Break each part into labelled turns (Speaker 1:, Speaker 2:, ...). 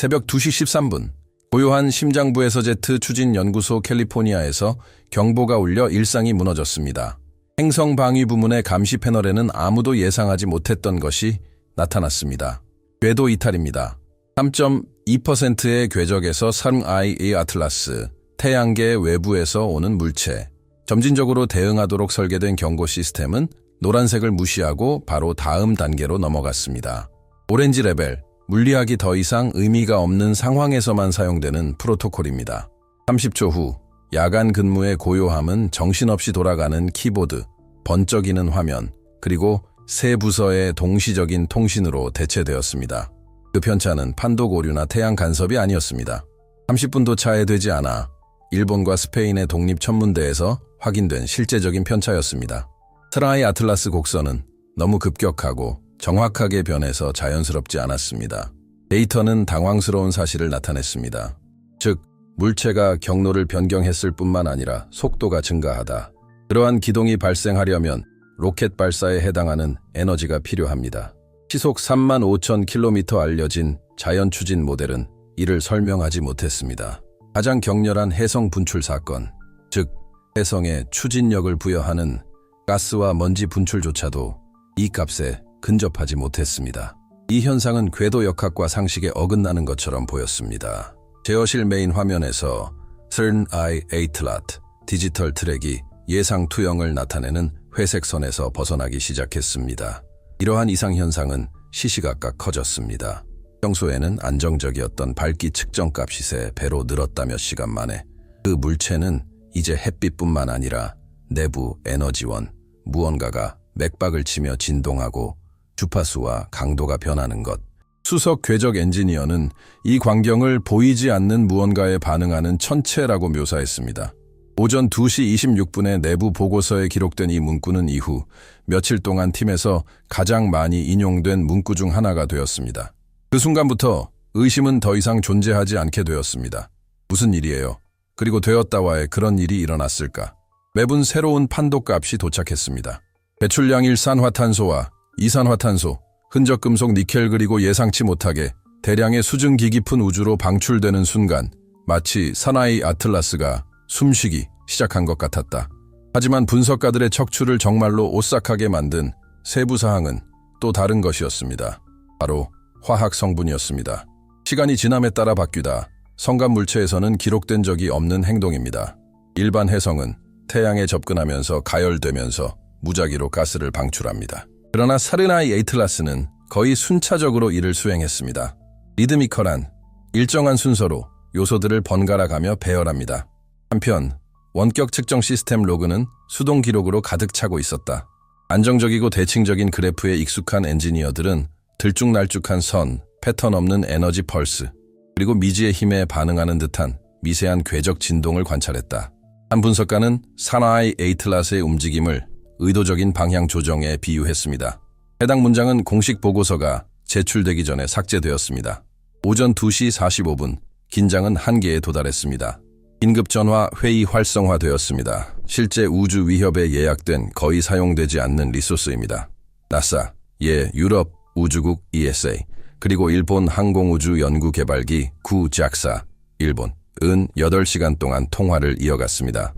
Speaker 1: 새벽 2시 13분, 고요한 심장부에서 제트 추진연구소 캘리포니아에서 경보가 울려 일상이 무너졌습니다. 행성 방위 부문의 감시 패널에는 아무도 예상하지 못했던 것이 나타났습니다. 궤도 이탈입니다. 3.2%의 궤적에서 사나이 아틀라스, 태양계 외부에서 오는 물체. 점진적으로 대응하도록 설계된 경고 시스템은 노란색을 무시하고 바로 다음 단계로 넘어갔습니다. 오렌지 레벨, 물리학이 더 이상 의미가 없는 상황에서만 사용되는 프로토콜입니다. 30초 후, 야간 근무의 고요함은 정신없이 돌아가는 키보드, 번쩍이는 화면, 그리고 세 부서의 동시적인 통신으로 대체되었습니다. 그 편차는 판독 오류나 태양 간섭이 아니었습니다. 30분도 차이되지 않아 일본과 스페인의 독립천문대에서 확인된 실제적인 편차였습니다. 사나이 아틀라스 곡선은 너무 급격하고 정확하게 변해서 자연스럽지 않았습니다. 데이터는 당황스러운 사실을 나타냈습니다. 즉, 물체가 경로를 변경했을 뿐만 아니라 속도가 증가하다. 그러한 기동이 발생하려면 로켓 발사에 해당하는 에너지가 필요합니다. 시속 35,000km 알려진 자연 추진 모델은 이를 설명하지 못했습니다. 가장 격렬한 해성 분출 사건, 즉 해성에 추진력을 부여하는 가스와 먼지 분출조차도 이 값에 근접하지 못했습니다. 이 현상은 궤도 역학과 상식에 어긋나는 것처럼 보였습니다. 제어실 메인 화면에서 사나이 아틀라스 디지털 트랙이 예상 투영을 나타내는 회색 선에서 벗어나기 시작했습니다. 이러한 이상 현상은 시시각각 커졌습니다. 평소에는 안정적이었던 밝기 측정 값이 세 배로 늘었다 몇 시간 만에 그 물체는 이제 햇빛뿐만 아니라 내부 에너지원, 무언가가 맥박을 치며 진동하고 주파수와 강도가 변하는 것. 수석 궤적 엔지니어는 이 광경을 보이지 않는 무언가에 반응하는 천체라고 묘사했습니다. 오전 2시 26분에 내부 보고서에 기록된 이 문구는 이후 며칠 동안 팀에서 가장 많이 인용된 문구 중 하나가 되었습니다. 그 순간부터 의심은 더 이상 존재하지 않게 되었습니다. 무슨 일이에요? 그리고 되었다와의 그런 일이 일어났을까? 매분 새로운 판독값이 도착했습니다. 배출량 일산화탄소와 이산화탄소, 흔적금속 니켈 그리고 예상치 못하게 대량의 수증기 깊은 우주로 방출되는 순간 마치 사나이 아틀라스가 숨쉬기 시작한 것 같았다. 하지만 분석가들의 척추를 정말로 오싹하게 만든 세부 사항은 또 다른 것이었습니다. 바로 화학 성분이었습니다. 시간이 지남에 따라 바뀌다 성간 물체에서는 기록된 적이 없는 행동입니다. 일반 해성은 태양에 접근하면서 가열되면서 무작위로 가스를 방출합니다. 그러나 사나이 아틀라스는 거의 순차적으로 이를 수행했습니다. 리드미컬한 일정한 순서로 요소들을 번갈아가며 배열합니다. 한편 원격 측정 시스템 로그는 수동 기록으로 가득 차고 있었다. 안정적이고 대칭적인 그래프에 익숙한 엔지니어들은 들쭉날쭉한 선, 패턴 없는 에너지 펄스, 그리고 미지의 힘에 반응하는 듯한 미세한 궤적 진동을 관찰했다. 한 분석가는 사나이 아틀라스의 움직임을 의도적인 방향 조정에 비유했습니다. 해당 문장은 공식 보고서가 제출되기 전에 삭제되었습니다. 오전 2시 45분, 긴장은 한계에 도달했습니다. 긴급전화 회의 활성화되었습니다. 실제 우주 위협에 예약된 거의 사용되지 않는 리소스입니다. 나사, 유럽 우주국 ESA, 그리고 일본 항공우주연구개발기 구작사, 일본은 8시간 동안 통화를 이어갔습니다.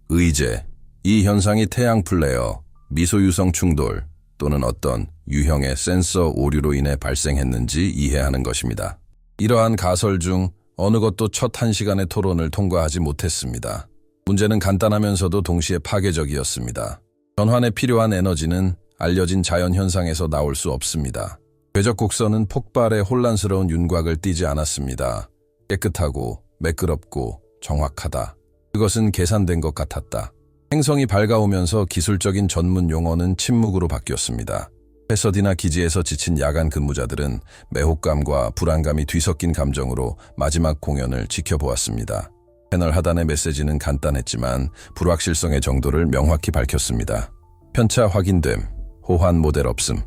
Speaker 1: 의제, 이 현상이 태양 플레어, 미소유성 충돌 또는 어떤 유형의 센서 오류로 인해 발생했는지 이해하는 것입니다. 이러한 가설 중 어느 것도 첫 1시간의 토론을 통과하지 못했습니다. 문제는 간단하면서도 동시에 파괴적이었습니다. 전환에 필요한 에너지는 알려진 자연현상에서 나올 수 없습니다. 궤적 곡선은 폭발의 혼란스러운 윤곽을 띠지 않았습니다. 깨끗하고 매끄럽고 정확하다. 그것은 계산된 것 같았다. 행성이 밝아오면서 기술적인 전문 용어는 침묵으로 바뀌었습니다. 패서디나 기지에서 지친 야간 근무자들은 매혹감과 불안감이 뒤섞인 감정으로 마지막 공연을 지켜보았습니다. 패널 하단의 메시지는 간단했지만 불확실성의 정도를 명확히 밝혔습니다. 편차 확인됨, 호환 모델 없음,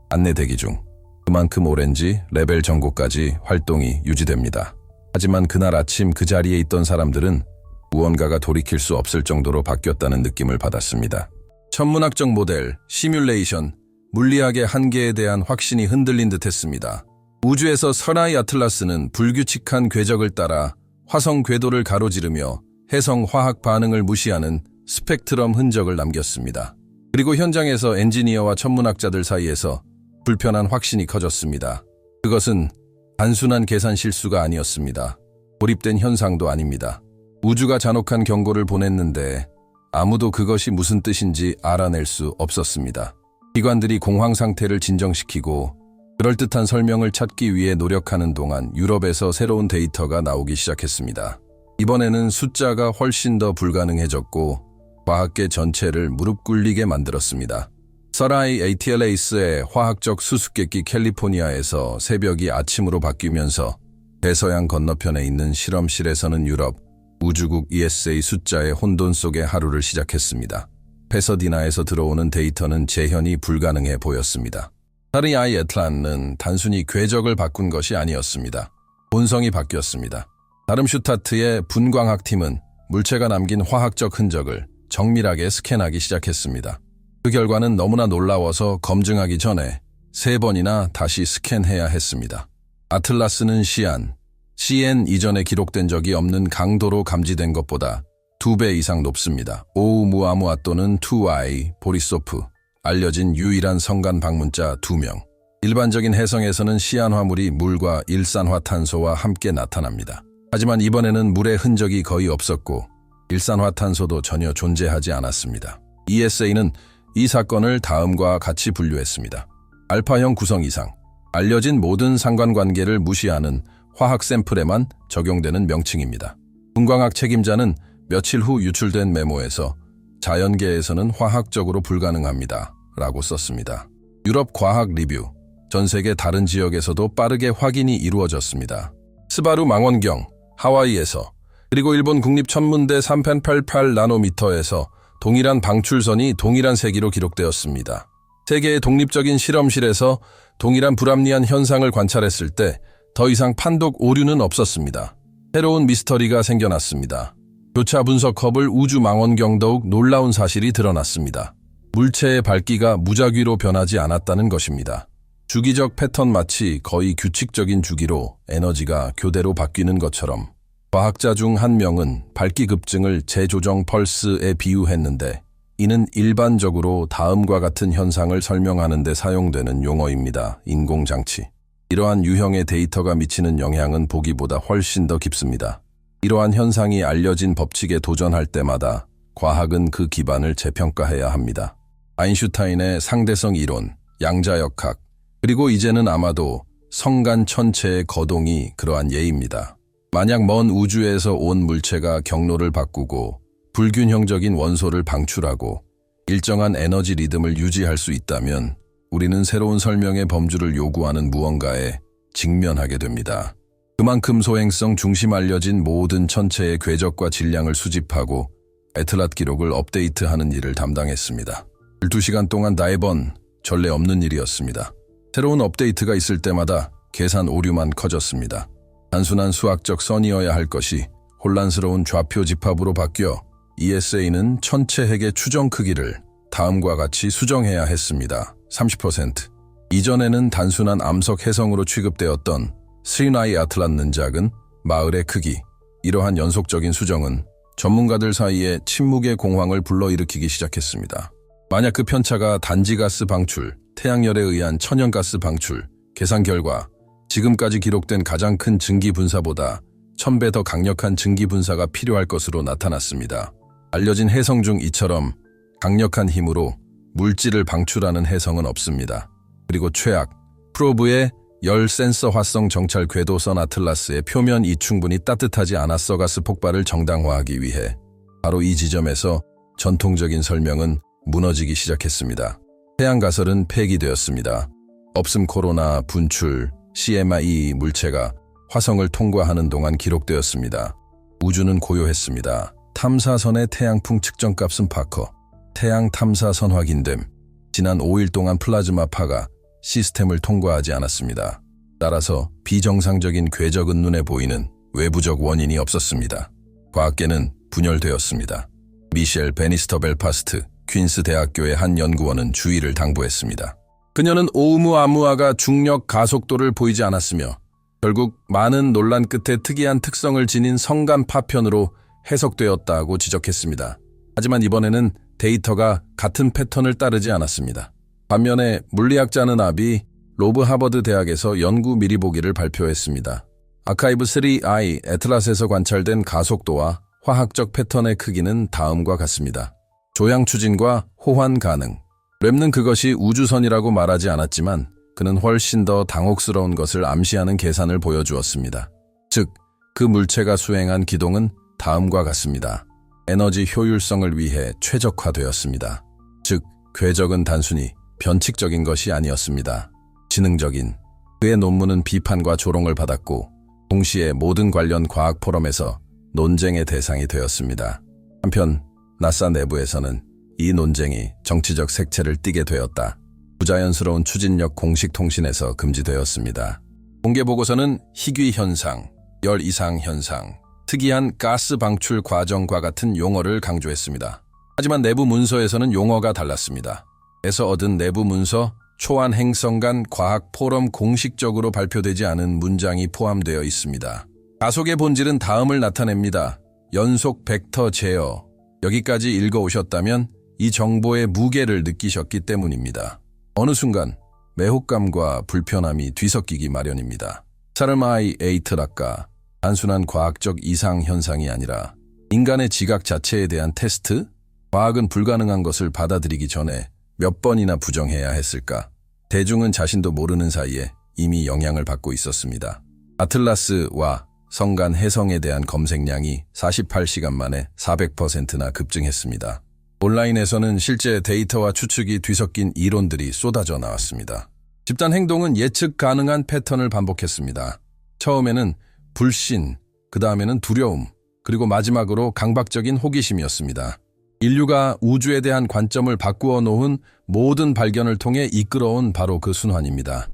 Speaker 1: 안내 대기 중. 그만큼 오렌지, 레벨 정고까지 활동이 유지됩니다. 하지만 그날 아침 그 자리에 있던 사람들은 무언가가 돌이킬 수 없을 정도로 바뀌었다는 느낌을 받았습니다. 천문학적 모델, 시뮬레이션, 물리학의 한계에 대한 확신이 흔들린 듯했습니다. 우주에서 설아이 아틀라스는 불규칙한 궤적을 따라 화성 궤도를 가로지르며 해성 화학 반응을 무시하는 스펙트럼 흔적을 남겼습니다. 그리고 현장에서 엔지니어와 천문학자들 사이에서 불편한 확신이 커졌습니다. 그것은 단순한 계산 실수가 아니었습니다. 고립된 현상도 아닙니다. 우주가 잔혹한 경고를 보냈는데 아무도 그것이 무슨 뜻인지 알아낼 수 없었습니다. 기관들이 공황 상태를 진정시키고 그럴듯한 설명을 찾기 위해 노력하는 동안 유럽에서 새로운 데이터가 나오기 시작했습니다. 이번에는 숫자가 훨씬 더 불가능해졌고 과학계 전체를 무릎 꿇리게 만들었습니다. 서라이 ATLAS의 화학적 수수께끼 캘리포니아에서 새벽이 아침으로 바뀌면서 대서양 건너편에 있는 실험실에서는 유럽 우주국 ESA 숫자의 혼돈 속의 하루를 시작했습니다. 패서디나에서 들어오는 데이터는 재현이 불가능해 보였습니다. 서라이 애틀란은 단순히 궤적을 바꾼 것이 아니었습니다. 본성이 바뀌었습니다. 다름슈타트의 분광학팀은 물체가 남긴 화학적 흔적을 정밀하게 스캔하기 시작했습니다. 그 결과는 너무나 놀라워서 검증하기 전에 3번이나 다시 스캔해야 했습니다. 아틀라스는 CN 이전에 기록된 적이 없는 강도로 감지된 것보다 2배 이상 높습니다. 오우무아무아 또는 2I, 보리소프, 알려진 유일한 성간 방문자 2명. 일반적인 해성에서는 시안 화물이 물과 일산화탄소와 함께 나타납니다. 하지만 이번에는 물의 흔적이 거의 없었고 일산화탄소도 전혀 존재하지 않았습니다. ESA는 이 사건을 다음과 같이 분류했습니다. 알파형 구성 이상, 알려진 모든 상관관계를 무시하는 화학 샘플에만 적용되는 명칭입니다. 분광학 책임자는 며칠 후 유출된 메모에서 자연계에서는 화학적으로 불가능합니다. 라고 썼습니다. 유럽 과학 리뷰, 전 세계 다른 지역에서도 빠르게 확인이 이루어졌습니다. 스바루 망원경, 하와이에서, 그리고 일본 국립천문대 3.88 나노미터에서 동일한 방출선이 동일한 세기로 기록되었습니다. 세계의 독립적인 실험실에서 동일한 불합리한 현상을 관찰했을 때 더 이상 판독 오류는 없었습니다. 새로운 미스터리가 생겨났습니다. 교차 분석 허블 우주 망원경 더욱 놀라운 사실이 드러났습니다. 물체의 밝기가 무작위로 변하지 않았다는 것입니다. 주기적 패턴 마치 거의 규칙적인 주기로 에너지가 교대로 바뀌는 것처럼 과학자 중 한 명은 밝기 급증을 재조정 펄스에 비유했는데 이는 일반적으로 다음과 같은 현상을 설명하는 데 사용되는 용어입니다. 인공장치. 이러한 유형의 데이터가 미치는 영향은 보기보다 훨씬 더 깊습니다. 이러한 현상이 알려진 법칙에 도전할 때마다 과학은 그 기반을 재평가해야 합니다. 아인슈타인의 상대성 이론, 양자역학, 그리고 이제는 아마도 성간 천체의 거동이 그러한 예입니다. 만약 먼 우주에서 온 물체가 경로를 바꾸고 불균형적인 원소를 방출하고 일정한 에너지 리듬을 유지할 수 있다면 우리는 새로운 설명의 범주를 요구하는 무언가에 직면하게 됩니다. 그만큼 소행성 중심 알려진 모든 천체의 궤적과 질량을 수집하고 애틀랏 기록을 업데이트하는 일을 담당했습니다. 12시간 동안 매번 전례 없는 일이었습니다. 새로운 업데이트가 있을 때마다 계산 오류만 커졌습니다. 단순한 수학적 선이어야 할 것이 혼란스러운 좌표 집합으로 바뀌어 ESA는 천체 핵의 추정 크기를 다음과 같이 수정해야 했습니다. 30%. 이전에는 단순한 암석 해성으로 취급되었던 스리나이 아틀란는 작은 마을의 크기. 이러한 연속적인 수정은 전문가들 사이에 침묵의 공황을 불러일으키기 시작했습니다. 만약 그 편차가 단지가스 방출, 태양열에 의한 천연가스 방출, 계산 결과 지금까지 기록된 가장 큰 증기 분사보다 1000배 더 강력한 증기 분사가 필요할 것으로 나타났습니다. 알려진 해성 중 이처럼 강력한 힘으로 물질을 방출하는 해성은 없습니다. 그리고 최악, 프로브의 열 센서 활성 정찰 궤도선 아틀라스의 표면이 충분히 따뜻하지 않았어 가스 폭발을 정당화하기 위해 바로 이 지점에서 전통적인 설명은 무너지기 시작했습니다. 태양가설은 폐기되었습니다. 없음 코로나 분출, CMI 물체가 화성을 통과하는 동안 기록되었습니다. 우주는 고요했습니다. 탐사선의 태양풍 측정값은 파커, 태양 탐사선 확인됨. 지난 5일 동안 플라즈마파가 시스템을 통과하지 않았습니다. 따라서 비정상적인 궤적은 눈에 보이는 외부적 원인이 없었습니다. 과학계는 분열되었습니다. 미셸 베니스터 벨파스트 퀸스 대학교의 한 연구원은 주의를 당부했습니다. 그녀는 오umu아무아가 중력 가속도를 보이지 않았으며 결국 많은 논란 끝에 특이한 특성을 지닌 성간 파편으로 해석되었다고 지적했습니다. 하지만 이번에는 데이터가 같은 패턴을 따르지 않았습니다. 반면에 물리학자 압이 로브 하버드 대학에서 연구 미리보기를 발표했습니다. 아카이브 3I 애틀라스에서 관찰된 가속도와 화학적 패턴의 크기는 다음과 같습니다. 조향 추진과 호환 가능. 랩는 그것이 우주선이라고 말하지 않았지만 그는 훨씬 더 당혹스러운 것을 암시하는 계산을 보여주었습니다. 즉, 그 물체가 수행한 기동은 다음과 같습니다. 에너지 효율성을 위해 최적화되었습니다. 즉, 궤적은 단순히 변칙적인 것이 아니었습니다. 지능적인. 그의 논문은 비판과 조롱을 받았고 동시에 모든 관련 과학 포럼에서 논쟁의 대상이 되었습니다. 한편 나사 내부에서는 이 논쟁이 정치적 색채를 띠게 되었다. 부자연스러운 추진력 공식 통신에서 금지되었습니다. 공개 보고서는 희귀 현상, 열 이상 현상, 특이한 가스 방출 과정과 같은 용어를 강조했습니다. 하지만 내부 문서에서는 용어가 달랐습니다. 에서 얻은 내부 문서, 초안 행성 간 과학 포럼 공식적으로 발표되지 않은 문장이 포함되어 있습니다. 가속의 본질은 다음을 나타냅니다. 연속 벡터 제어. 여기까지 읽어오셨다면 이 정보의 무게를 느끼셨기 때문입니다. 어느 순간 매혹감과 불편함이 뒤섞이기 마련입니다. 사르마이 에이트락가, 단순한 과학적 이상 현상이 아니라 인간의 지각 자체에 대한 테스트? 과학은 불가능한 것을 받아들이기 전에 몇 번이나 부정해야 했을까? 대중은 자신도 모르는 사이에 이미 영향을 받고 있었습니다. 아틀라스와 성간 해성에 대한 검색량이 48시간 만에 400%나 급증했습니다. 온라인에서는 실제 데이터와 추측이 뒤섞인 이론들이 쏟아져 나왔습니다. 집단 행동은 예측 가능한 패턴을 반복했습니다. 처음에는 불신, 그 다음에는 두려움, 그리고 마지막으로 강박적인 호기심이었습니다. 인류가 우주에 대한 관점을 바꾸어 놓은 모든 발견을 통해 이끌어온 바로 그 순환입니다.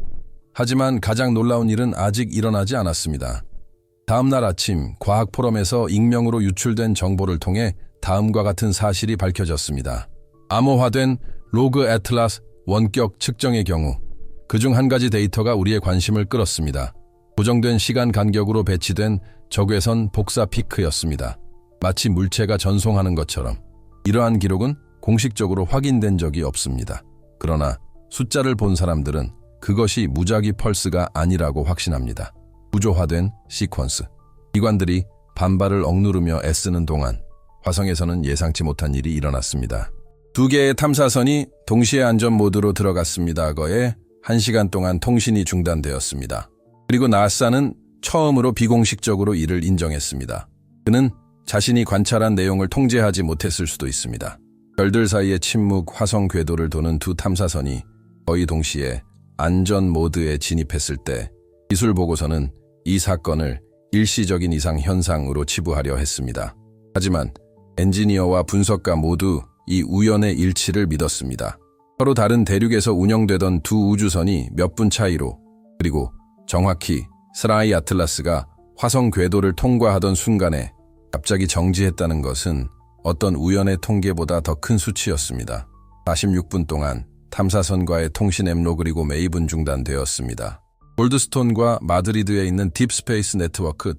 Speaker 1: 하지만 가장 놀라운 일은 아직 일어나지 않았습니다. 다음 날 아침 과학 포럼에서 익명으로 유출된 정보를 통해 다음과 같은 사실이 밝혀졌습니다. 암호화된 로그 애틀라스 원격 측정의 경우 그중 한 가지 데이터가 우리의 관심을 끌었습니다. 고정된 시간 간격으로 배치된 적외선 복사 피크였습니다. 마치 물체가 전송하는 것처럼. 이러한 기록은 공식적으로 확인된 적이 없습니다. 그러나 숫자를 본 사람들은 그것이 무작위 펄스가 아니라고 확신합니다. 구조화된 시퀀스. 기관들이 반발을 억누르며 애쓰는 동안 화성에서는 예상치 못한 일이 일어났습니다. 두 개의 탐사선이 동시에 안전 모드로 들어갔습니다. 거에 1시간 동안 통신이 중단되었습니다. 그리고 나사는 처음으로 비공식적으로 이를 인정했습니다. 그는 자신이 관찰한 내용을 통제하지 못했을 수도 있습니다. 별들 사이의 침묵 화성 궤도를 도는 두 탐사선이 거의 동시에 안전 모드에 진입했을 때 기술 보고서는 이 사건을 일시적인 이상 현상으로 치부하려 했습니다. 하지만 엔지니어와 분석가 모두 이 우연의 일치를 믿었습니다. 서로 다른 대륙에서 운영되던 두 우주선이 몇 분 차이로 그리고 정확히 스라이 아틀라스가 화성 궤도를 통과하던 순간에 갑자기 정지했다는 것은 어떤 우연의 통계보다 더 큰 수치였습니다. 46분 동안 탐사선과의 통신 앱로 그리고 매입은 중단되었습니다. 골드스톤과 마드리드에 있는 딥스페이스 네트워크,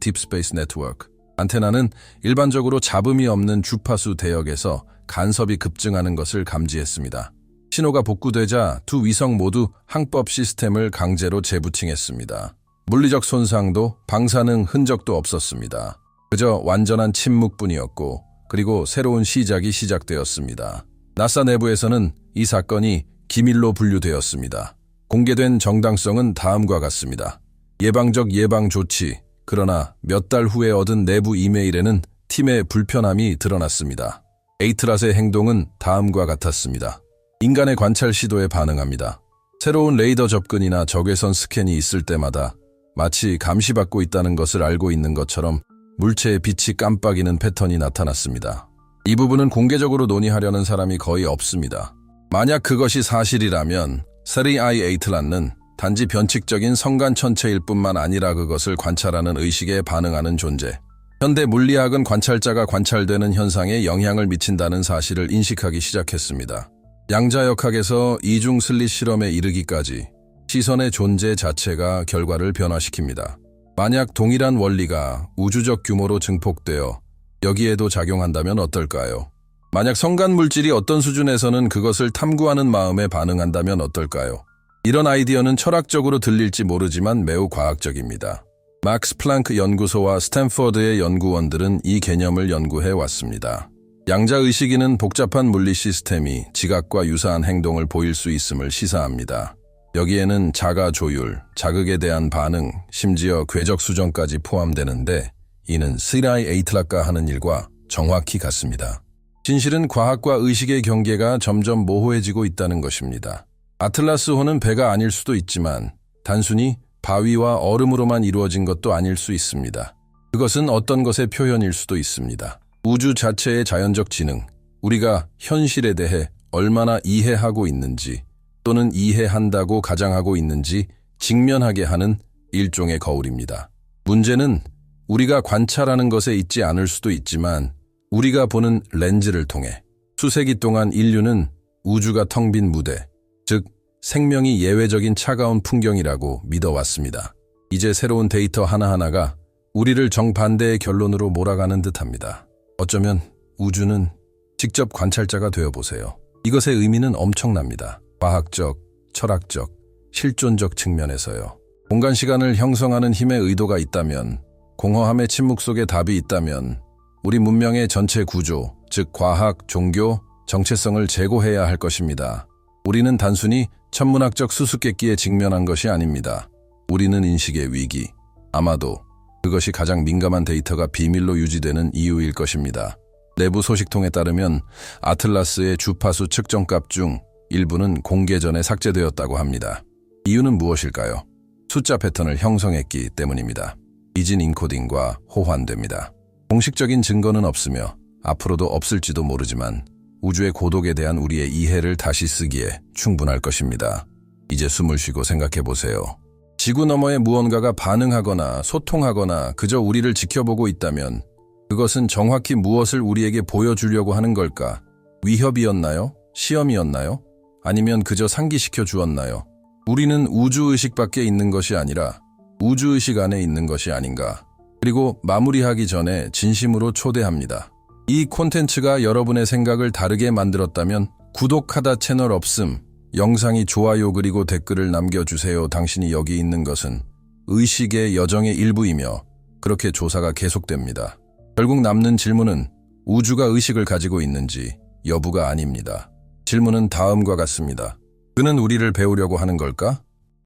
Speaker 1: 안테나는 일반적으로 잡음이 없는 주파수 대역에서 간섭이 급증하는 것을 감지했습니다. 신호가 복구되자 두 위성 모두 항법 시스템을 강제로 재부팅했습니다. 물리적 손상도 방사능 흔적도 없었습니다. 그저 완전한 침묵뿐이었고 그리고 새로운 시작이 시작되었습니다. 나사 내부에서는 이 사건이 기밀로 분류되었습니다. 공개된 정당성은 다음과 같습니다. 예방적 예방 조치, 그러나 몇 달 후에 얻은 내부 이메일에는 팀의 불편함이 드러났습니다. 에이트라스의 행동은 다음과 같았습니다. 인간의 관찰 시도에 반응합니다. 새로운 레이더 접근이나 적외선 스캔이 있을 때마다 마치 감시받고 있다는 것을 알고 있는 것처럼 물체의 빛이 깜빡이는 패턴이 나타났습니다. 이 부분은 공개적으로 논의하려는 사람이 거의 없습니다. 만약 그것이 사실이라면 세리아이 에이틀란은 단지 변칙적인 성간 천체일 뿐만 아니라 그것을 관찰하는 의식에 반응하는 존재. 현대 물리학은 관찰자가 관찰되는 현상에 영향을 미친다는 사실을 인식하기 시작했습니다. 양자역학에서 이중 슬릿 실험에 이르기까지 시선의 존재 자체가 결과를 변화시킵니다. 만약 동일한 원리가 우주적 규모로 증폭되어 여기에도 작용한다면 어떨까요? 만약 성간 물질이 어떤 수준에서는 그것을 탐구하는 마음에 반응한다면 어떨까요? 이런 아이디어는 철학적으로 들릴지 모르지만 매우 과학적입니다. 막스 플랑크 연구소와 스탠퍼드의 연구원들은 이 개념을 연구해 왔습니다. 양자의식인은 복잡한 물리 시스템이 지각과 유사한 행동을 보일 수 있음을 시사합니다. 여기에는 자가 조율, 자극에 대한 반응, 심지어 궤적 수정까지 포함되는데 이는 시라이 에이틀락가 하는 일과 정확히 같습니다. 진실은 과학과 의식의 경계가 점점 모호해지고 있다는 것입니다. 아틀라스호는 배가 아닐 수도 있지만 단순히 바위와 얼음으로만 이루어진 것도 아닐 수 있습니다. 그것은 어떤 것의 표현일 수도 있습니다. 우주 자체의 자연적 지능, 우리가 현실에 대해 얼마나 이해하고 있는지 또는 이해한다고 가정하고 있는지 직면하게 하는 일종의 거울입니다. 문제는 우리가 관찰하는 것에 있지 않을 수도 있지만 우리가 보는 렌즈를 통해 수세기 동안 인류는 우주가 텅 빈 무대, 즉 생명이 예외적인 차가운 풍경이라고 믿어왔습니다. 이제 새로운 데이터 하나하나가 우리를 정반대의 결론으로 몰아가는 듯합니다. 어쩌면 우주는 직접 관찰자가 되어보세요. 이것의 의미는 엄청납니다. 과학적, 철학적, 실존적 측면에서요. 공간-시간을 형성하는 힘의 의도가 있다면, 공허함의 침묵 속에 답이 있다면 우리 문명의 전체 구조, 즉 과학, 종교, 정체성을 재고해야 할 것입니다. 우리는 단순히 천문학적 수수께끼에 직면한 것이 아닙니다. 우리는 인식의 위기, 아마도 그것이 가장 민감한 데이터가 비밀로 유지되는 이유일 것입니다. 내부 소식통에 따르면 아틀라스의 주파수 측정값 중 일부는 공개 전에 삭제되었다고 합니다. 이유는 무엇일까요? 숫자 패턴을 형성했기 때문입니다. 이진 인코딩과 호환됩니다. 공식적인 증거는 없으며 앞으로도 없을지도 모르지만 우주의 고독에 대한 우리의 이해를 다시 쓰기에 충분할 것입니다. 이제 숨을 쉬고 생각해 보세요. 지구 너머의 무언가가 반응하거나 소통하거나 그저 우리를 지켜보고 있다면 그것은 정확히 무엇을 우리에게 보여주려고 하는 걸까? 위협이었나요? 시험이었나요? 아니면 그저 상기시켜 주었나요? 우리는 우주의식 밖에 있는 것이 아니라 우주의식 안에 있는 것이 아닌가? 그리고 마무리하기 전에 진심으로 초대합니다. 이 콘텐츠가 여러분의 생각을 다르게 만들었다면 구독하다 채널 없음, 영상이 좋아요 그리고 댓글을 남겨주세요. 당신이 여기 있는 것은 의식의 여정의 일부이며 그렇게 조사가 계속됩니다. 결국 남는 질문은 우주가 의식을 가지고 있는지 여부가 아닙니다. 질문은 다음과 같습니다. 그는 우리를 배우려고 하는 걸까?